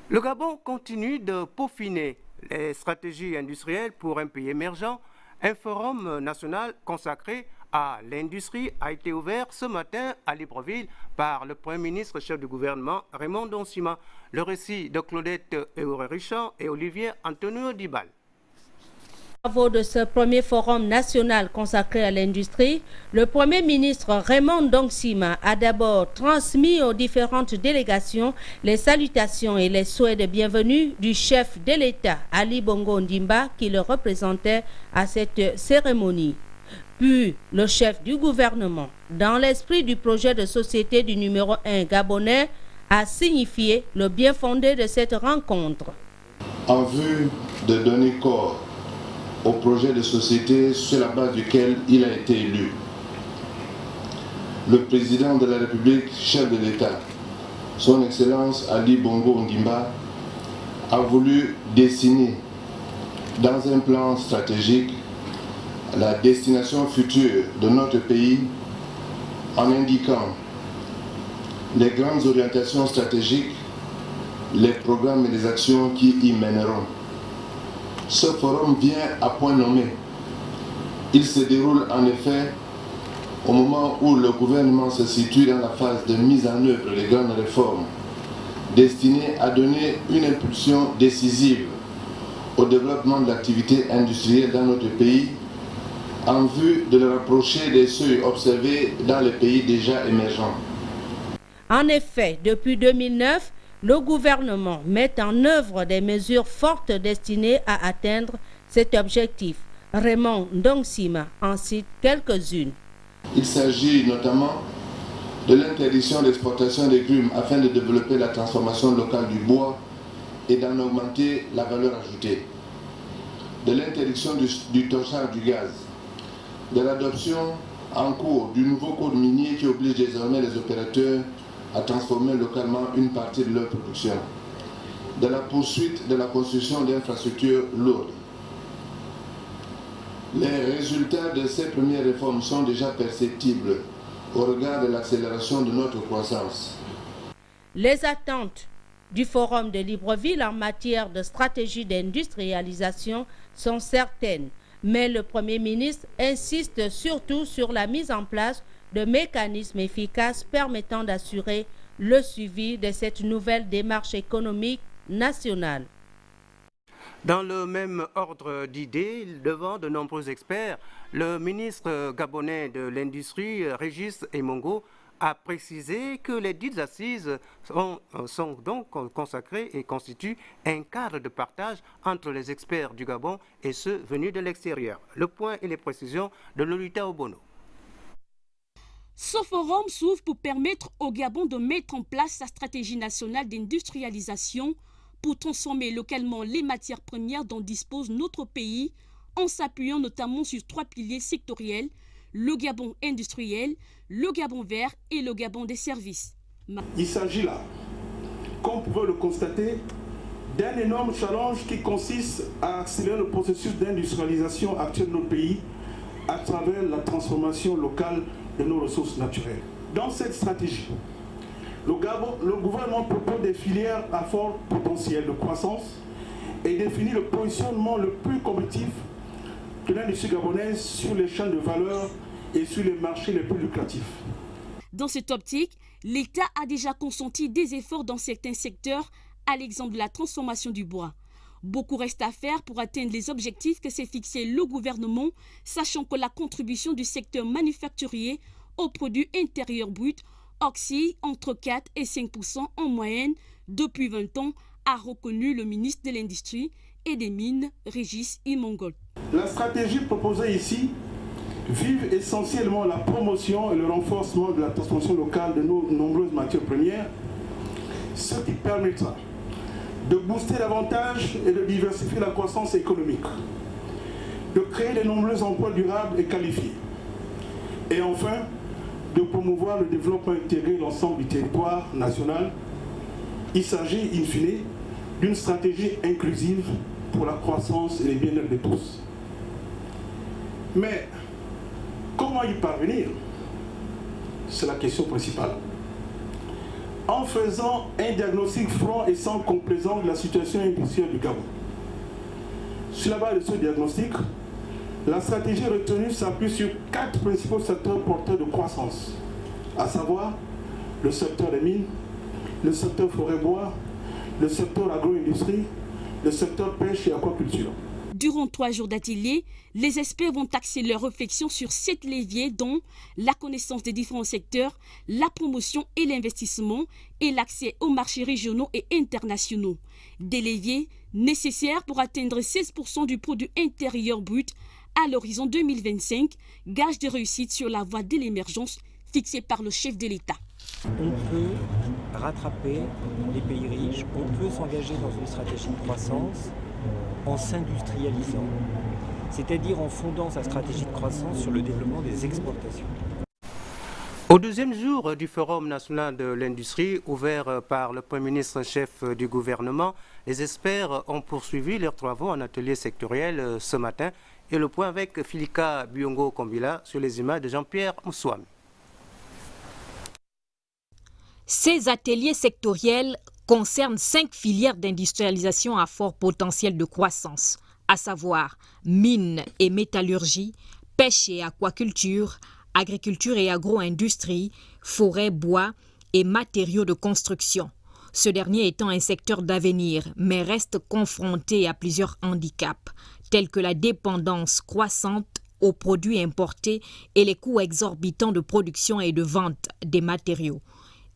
Le Gabon continue de peaufiner les stratégies industrielles pour un pays émergent. Un forum national consacré à l'industrie a été ouvert ce matin à Libreville par le Premier ministre chef du gouvernement Raymond Donsima. Le récit de Claudette Richard et Olivier Antonio Dibal. Travaux de ce premier forum national consacré à l'industrie, le Premier ministre Raymond Donsima a d'abord transmis aux différentes délégations les salutations et les souhaits de bienvenue du chef de l'État, Ali Bongo Ondimba, qui le représentait à cette cérémonie. Puis, le chef du gouvernement, dans l'esprit du projet de société du numéro 1 gabonais, a signifié le bien fondé de cette rencontre. En vue de donner corps au projet de société sur la base duquel il a été élu, le président de la République, chef de l'État, son Excellence Ali Bongo Ondimba, a voulu dessiner dans un plan stratégique la destination future de notre pays en indiquant les grandes orientations stratégiques, les programmes et les actions qui y mèneront. Ce forum vient à point nommé. Il se déroule en effet au moment où le gouvernement se situe dans la phase de mise en œuvre des grandes réformes destinées à donner une impulsion décisive au développement de l'activité industrielle dans notre pays en vue de le rapprocher des seuils observés dans les pays déjà émergents. En effet, depuis 2009, le gouvernement met en œuvre des mesures fortes destinées à atteindre cet objectif. Raymond Donsima en cite quelques-unes. Il s'agit notamment de l'interdiction d'exportation des grumes afin de développer la transformation locale du bois et d'en augmenter la valeur ajoutée, de l'interdiction du torchage du gaz, de l'adoption en cours du nouveau code minier qui oblige désormais les opérateurs à transformer localement une partie de leur production, de la poursuite de la construction d'infrastructures lourdes. Les résultats de ces premières réformes sont déjà perceptibles au regard de l'accélération de notre croissance. Les attentes du Forum de Libreville en matière de stratégie d'industrialisation sont certaines, mais le Premier ministre insiste surtout sur la mise en place de mécanismes efficaces permettant d'assurer le suivi de cette nouvelle démarche économique nationale. Dans le même ordre d'idées, devant de nombreux experts, le ministre gabonais de l'Industrie, Régis Emongo, a précisé que les dites assises sont donc consacrées et constituent un cadre de partage entre les experts du Gabon et ceux venus de l'extérieur. Le point et les précisions de Lolita Obono. Ce forum s'ouvre pour permettre au Gabon de mettre en place sa stratégie nationale d'industrialisation pour transformer localement les matières premières dont dispose notre pays en s'appuyant notamment sur 3 piliers sectoriels, le Gabon industriel, le Gabon vert et le Gabon des services. Il s'agit là, comme vous pouvez le constater, d'un énorme challenge qui consiste à accélérer le processus d'industrialisation actuel de notre pays à travers la transformation locale de nos ressources naturelles. Dans cette stratégie, le gouvernement propose des filières à fort potentiel de croissance et définit le positionnement le plus compétitif de l'industrie gabonaise sur les chaînes de valeur et sur les marchés les plus lucratifs. Dans cette optique, l'État a déjà consenti des efforts dans certains secteurs, à l'exemple de la transformation du bois. Beaucoup reste à faire pour atteindre les objectifs que s'est fixé le gouvernement, sachant que la contribution du secteur manufacturier au produit intérieur brut oscille entre 4 et 5% en moyenne depuis 20 ans, a reconnu le ministre de l'Industrie et des Mines, Régis Emongo. La stratégie proposée ici vise essentiellement la promotion et le renforcement de la transformation locale de nos nombreuses matières premières, ce qui permettra de booster davantage et de diversifier la croissance économique, de créer de nombreux emplois durables et qualifiés, et enfin de promouvoir le développement intégré de l'ensemble du territoire national. Il s'agit, in fine, d'une stratégie inclusive pour la croissance et le bien-être de tous. Mais comment y parvenir? C'est la question principale. en faisant un diagnostic franc et sans complaisance de la situation industrielle du Gabon. Sur la base de ce diagnostic, la stratégie retenue s'appuie sur 4 principaux secteurs porteurs de croissance, à savoir le secteur des mines, le secteur forêt-bois, le secteur agro-industrie, le secteur pêche et aquaculture. Durant 3 jours d'atelier, les experts vont axer leurs réflexions sur 7 leviers dont la connaissance des différents secteurs, la promotion et l'investissement et l'accès aux marchés régionaux et internationaux. Des leviers nécessaires pour atteindre 16% du produit intérieur brut à l'horizon 2025, gage de réussite sur la voie de l'émergence fixée par le chef de l'État. On peut rattraper les pays riches, on peut s'engager dans une stratégie de croissance en s'industrialisant, c'est-à-dire en fondant sa stratégie de croissance sur le développement des exportations. Au deuxième jour du Forum national de l'industrie, ouvert par le Premier ministre chef du gouvernement, les experts ont poursuivi leurs travaux en atelier sectoriel ce matin. Et le point avec Filika Biongo-Kombila sur les images de Jean-Pierre Moussouam. Ces ateliers sectoriels concernent 5 filières d'industrialisation à fort potentiel de croissance, à savoir mines et métallurgie, pêche et aquaculture, agriculture et agro-industrie, forêt, bois et matériaux de construction. Ce dernier étant un secteur d'avenir, mais reste confronté à plusieurs handicaps, tels que la dépendance croissante aux produits importés et les coûts exorbitants de production et de vente des matériaux.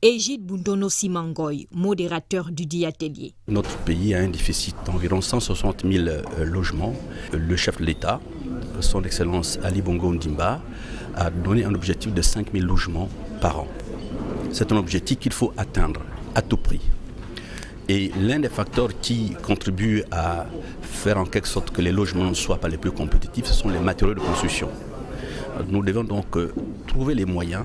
Égide Bundono Simangoy, modérateur du dit atelier. Notre pays a un déficit d'environ 160 000 logements. Le chef de l'État, son Excellence Ali Bongo Ondimba, a donné un objectif de 5 000 logements par an. C'est un objectif qu'il faut atteindre à tout prix. Et l'un des facteurs qui contribue à faire en quelque sorte que les logements ne soient pas les plus compétitifs, ce sont les matériaux de construction. Nous devons donc trouver les moyens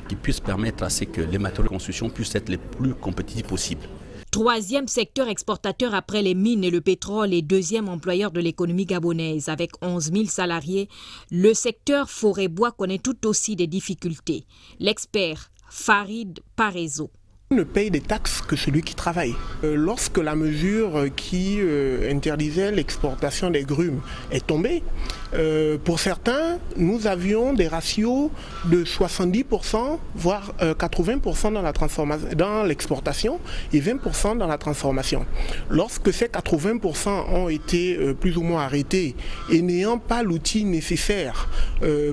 qui puissent permettre à ce que les matériaux de construction puissent être les plus compétitifs possibles. Troisième secteur exportateur après les mines et le pétrole et deuxième employeur de l'économie gabonaise avec 11 000 salariés, le secteur forêt-bois connaît tout aussi des difficultés. L'expert Farid Parezo ne paye des taxes que celui qui travaille. Lorsque la mesure qui interdisait l'exportation des grumes est tombée, pour certains, nous avions des ratios de 70%, voire 80% dans l'exportation et 20% dans la transformation. Lorsque ces 80% ont été plus ou moins arrêtés et n'ayant pas l'outil nécessaire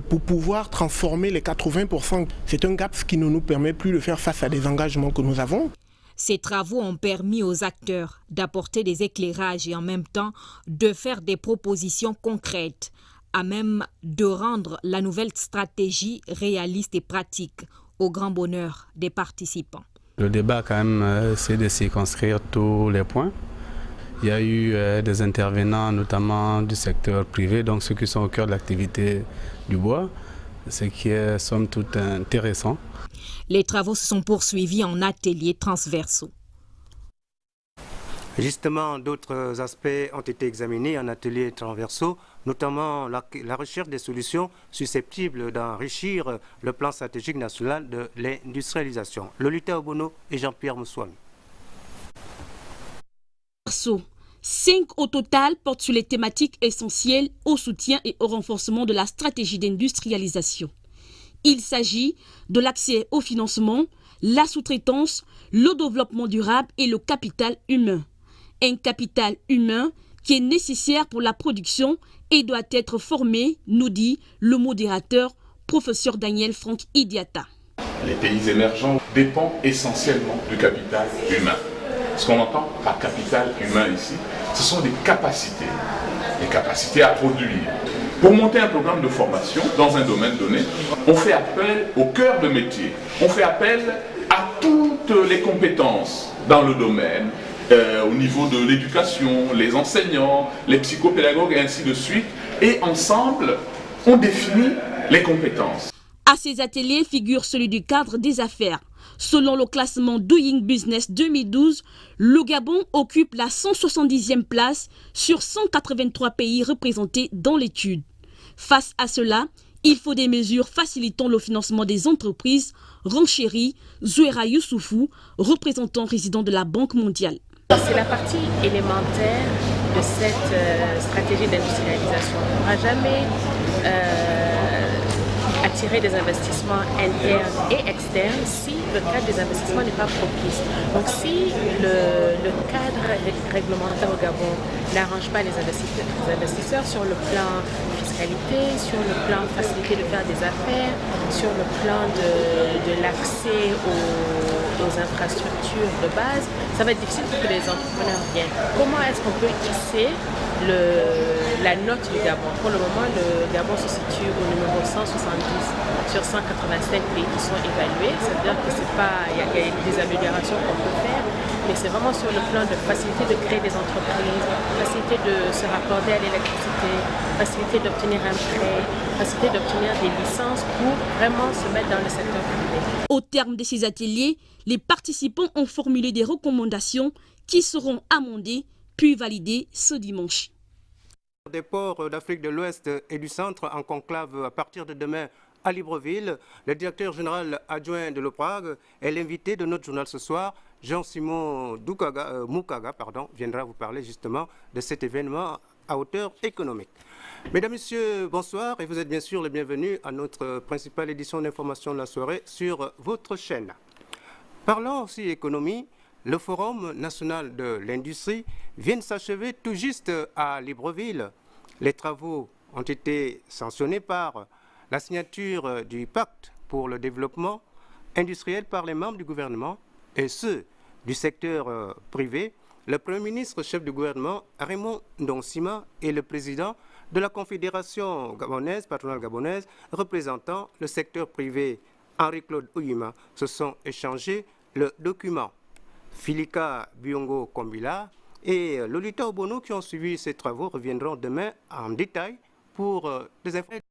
pour pouvoir transformer les 80%, c'est un gap qui ne nous permet plus de faire face à des engagements que nous avons. Ces travaux ont permis aux acteurs d'apporter des éclairages et en même temps de faire des propositions concrètes à même de rendre la nouvelle stratégie réaliste et pratique au grand bonheur des participants. Le débat quand même, c'est de circonscrire tous les points. Il y a eu des intervenants notamment du secteur privé, donc ceux qui sont au cœur de l'activité du bois, ce qui est somme toute intéressant. Les travaux se sont poursuivis en ateliers transversaux. Justement, d'autres aspects ont été examinés en ateliers transversaux, notamment la recherche des solutions susceptibles d'enrichir le plan stratégique national de l'industrialisation. Lolita Obono et Jean-Pierre Moussouam. 5 au total portent sur les thématiques essentielles au soutien et au renforcement de la stratégie d'industrialisation. Il s'agit de l'accès au financement, la sous-traitance, le développement durable et le capital humain. Un capital humain qui est nécessaire pour la production et doit être formé, nous dit le modérateur, professeur Daniel Franck Idiata. Les pays émergents dépendent essentiellement du capital humain. Ce qu'on entend par capital humain ici, ce sont des capacités à produire. Pour monter un programme de formation dans un domaine donné, on fait appel au cœur de métier. On fait appel à toutes les compétences dans le domaine, au niveau de l'éducation, les enseignants, les psychopédagogues et ainsi de suite. Et ensemble, on définit les compétences. À ces ateliers figure celui du cadre des affaires. Selon le classement Doing Business 2012, le Gabon occupe la 170e place sur 183 pays représentés dans l'étude. Face à cela, Il faut des mesures facilitant le financement des entreprises, renchérit Zouera Youssoufou, représentant résident de la Banque mondiale. C'est la partie élémentaire de cette stratégie d'industrialisation. On ne pourra jamais attirer des investissements internes et externes si le cadre des investissements n'est pas propice. Donc si le cadre réglementaire au Gabon n'arrange pas les investisseurs sur le plan fiscalité, sur le plan facilité de faire des affaires, sur le plan de l'accès aux infrastructures de base, ça va être difficile pour que les entrepreneurs viennent. Comment est-ce qu'on peut hisser la note du Gabon? Pour le moment, le Gabon se situe au numéro 170 sur 185 pays qui sont évalués. C'est-à-dire que c'est pas, il y a des améliorations qu'on peut faire, mais c'est vraiment sur le plan de facilité de créer des entreprises, facilité de se raccorder à l'électricité, facilité d'obtenir un prêt, facilité d'obtenir des licences pour vraiment se mettre dans le secteur privé. Au terme de ces ateliers, les participants ont formulé des recommandations qui seront amendées puis validées ce dimanche. Des ports d'Afrique de l'Ouest et du Centre en conclave à partir de demain à Libreville. Le directeur général adjoint de l'OPRAG est l'invité de notre journal ce soir. Jean-Simon Moukaga viendra vous parler justement de cet événement à hauteur économique. Mesdames, Messieurs, bonsoir et vous êtes bien sûr les bienvenus à notre principale édition d'information de la soirée sur votre chaîne. Parlons aussi économie. Le Forum national de l'industrie vient de s'achever tout juste à Libreville. Les travaux ont été sanctionnés par la signature du pacte pour le développement industriel par les membres du gouvernement et ceux du secteur privé. Le Premier ministre, chef du gouvernement, Raymond Ndong-Sima, et le président de la Confédération gabonaise, patronale gabonaise, représentant le secteur privé, Henri-Claude Ouyima, se sont échangés le document. Filika Biongo Kombila et Lolita Obono qui ont suivi ces travaux reviendront demain en détail pour des informations.